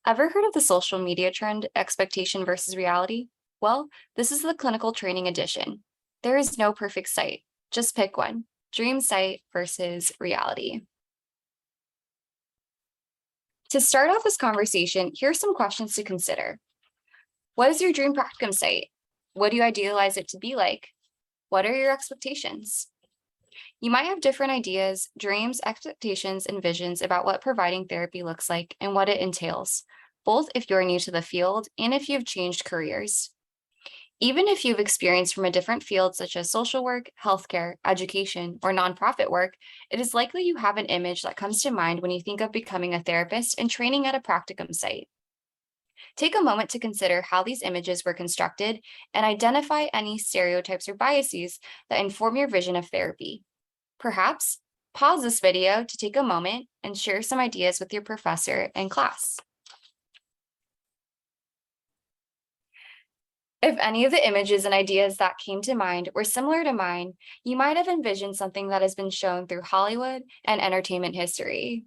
Ever heard of the social media trend, expectation versus reality? Well, this is the clinical training edition. There is no perfect site. Just pick one. Dream site versus reality. To start off this conversation, here's some questions to consider. What is your dream practicum site? What do you idealize it to be like? What are your expectations? You might have different ideas, dreams, expectations, and visions about what providing therapy looks like and what it entails, both if you're new to the field and if you've changed careers. Even if you've experienced from a different field such as social work, healthcare, education, or nonprofit work, it is likely you have an image that comes to mind when you think of becoming a therapist and training at a practicum site. Take a moment to consider how these images were constructed and identify any stereotypes or biases that inform your vision of therapy. Perhaps pause this video to take a moment and share some ideas with your professor and class. If any of the images and ideas that came to mind were similar to mine, you might have envisioned something that has been shown through Hollywood and entertainment history.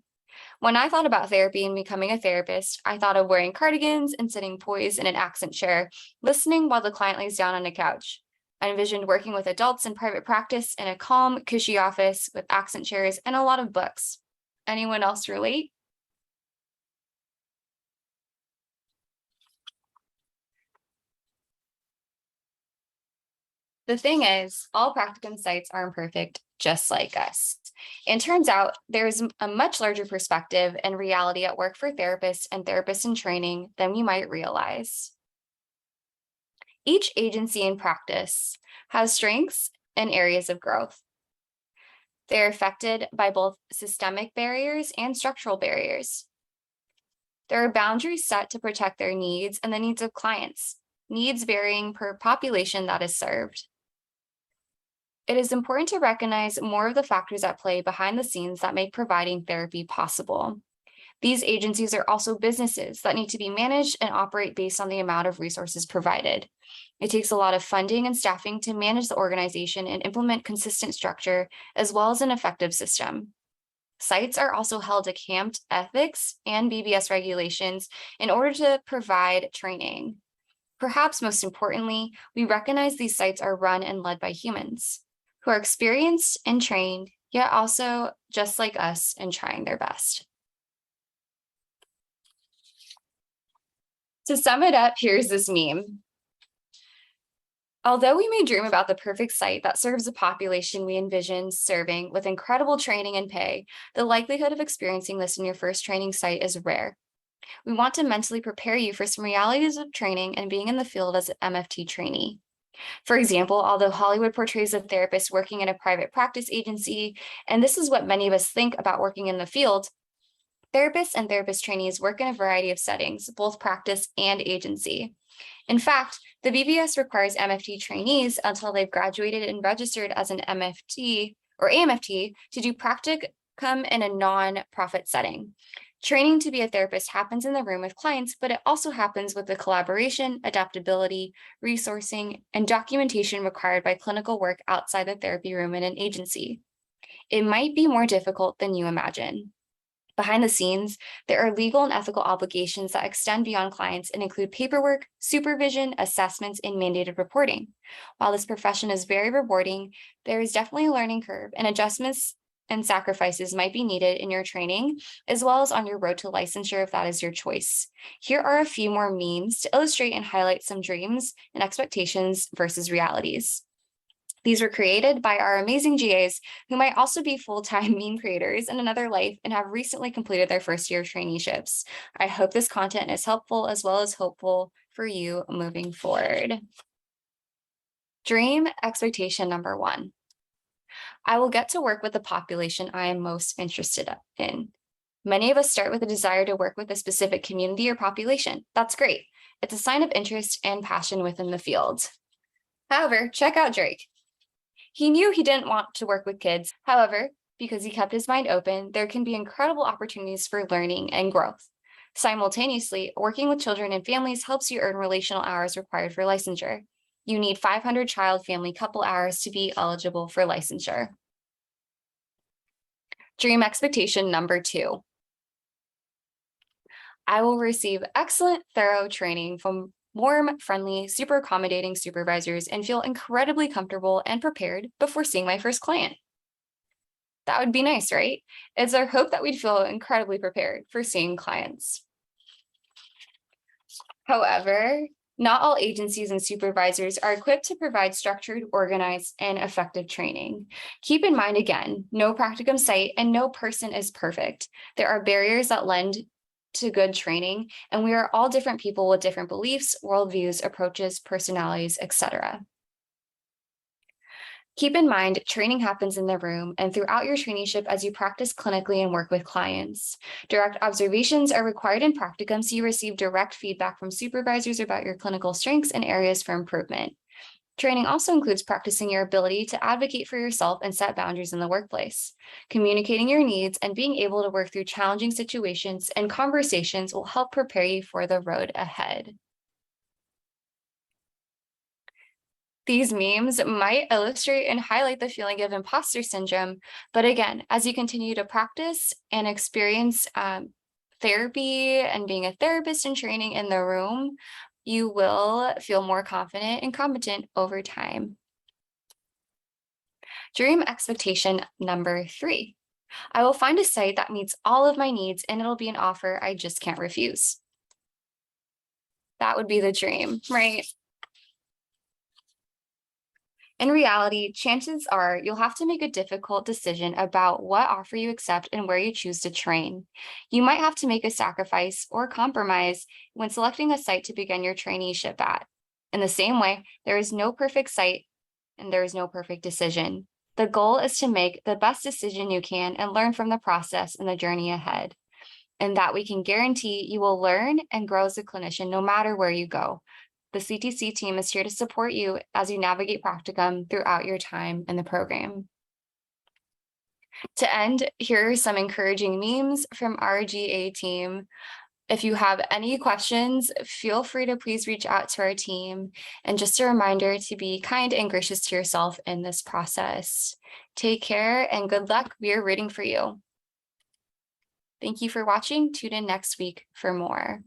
When I thought about therapy and becoming a therapist, I thought of wearing cardigans and sitting poised in an accent chair, listening while the client lays down on a couch. I envisioned working with adults in private practice in a calm, cushy office with accent chairs and a lot of books. Anyone else relate? The thing is, all practicum sites are imperfect, just like us. And turns out there's a much larger perspective and reality at work for therapists and therapists in training than we might realize. Each agency in practice has strengths and areas of growth. They're affected by both systemic barriers and structural barriers. There are boundaries set to protect their needs and the needs of clients, needs varying per population that is served. It is important to recognize more of the factors at play behind the scenes that make providing therapy possible. These agencies are also businesses that need to be managed and operate based on the amount of resources provided. It takes a lot of funding and staffing to manage the organization and implement consistent structure, as well as an effective system. Sites are also held to CAMP ethics and BBS regulations in order to provide training. Perhaps most importantly, we recognize these sites are run and led by humans who are experienced and trained, yet also just like us and trying their best. To sum it up, here's this meme. Although we may dream about the perfect site that serves the population we envision serving with incredible training and pay, the likelihood of experiencing this in your first training site is rare. We want to mentally prepare you for some realities of training and being in the field as an MFT trainee. For example, although Hollywood portrays a therapist working in a private practice agency, and this is what many of us think about working in the field, therapists and therapist trainees work in a variety of settings, both practice and agency. In fact, the BBS requires MFT trainees until they've graduated and registered as an MFT or AMFT to do practicum in a non-profit setting. Training to be a therapist happens in the room with clients, but it also happens with the collaboration, adaptability, resourcing, and documentation required by clinical work outside the therapy room in an agency. It might be more difficult than you imagine. Behind the scenes, there are legal and ethical obligations that extend beyond clients and include paperwork, supervision, assessments, and mandated reporting. While this profession is very rewarding, there is definitely a learning curve, and adjustments and sacrifices might be needed in your training, as well as on your road to licensure if that is your choice. Here are a few more memes to illustrate and highlight some dreams and expectations versus realities. These were created by our amazing GAs who might also be full-time meme creators in another life and have recently completed their first year of traineeships. I hope this content is helpful as well as hopeful for you moving forward. Dream expectation number 1. I will get to work with the population I am most interested in. Many of us start with a desire to work with a specific community or population. That's great. It's a sign of interest and passion within the field. However, check out Drake. He knew he didn't want to work with kids. However, because he kept his mind open, there can be incredible opportunities for learning and growth. Simultaneously, working with children and families helps you earn relational hours required for licensure. You need 500 child family couple hours to be eligible for licensure. Dream expectation number 2. I will receive excellent, thorough training from warm, friendly, super accommodating supervisors and feel incredibly comfortable and prepared before seeing my first client. That would be nice, right? It's our hope that we'd feel incredibly prepared for seeing clients. However, not all agencies and supervisors are equipped to provide structured, organized, and effective training. Keep in mind again, no practicum site and no person is perfect. There are barriers that lend to good training, and we are all different people with different beliefs, worldviews, approaches, personalities, etc. Keep in mind, training happens in the room and throughout your traineeship as you practice clinically and work with clients. Direct observations are required in practicum, so you receive direct feedback from supervisors about your clinical strengths and areas for improvement. Training also includes practicing your ability to advocate for yourself and set boundaries in the workplace. Communicating your needs and being able to work through challenging situations and conversations will help prepare you for the road ahead. These memes might illustrate and highlight the feeling of imposter syndrome, but again, as you continue to practice and experience therapy and being a therapist and training in the room, you will feel more confident and competent over time. Dream expectation number 3. I will find a site that meets all of my needs and it'll be an offer I just can't refuse. That would be the dream, right? In reality, chances are you'll have to make a difficult decision about what offer you accept and where you choose to train. You might have to make a sacrifice or compromise when selecting a site to begin your traineeship at. In the same way, there is no perfect site and there is no perfect decision. The goal is to make the best decision you can and learn from the process and the journey ahead. And that we can guarantee you will learn and grow as a clinician no matter where you go. The CTC team is here to support you as you navigate practicum throughout your time in the program. To end, here are some encouraging memes from our GA team. If you have any questions, feel free to please reach out to our team. And just a reminder to be kind and gracious to yourself in this process. Take care and good luck. We are rooting for you. Thank you for watching. Tune in next week for more.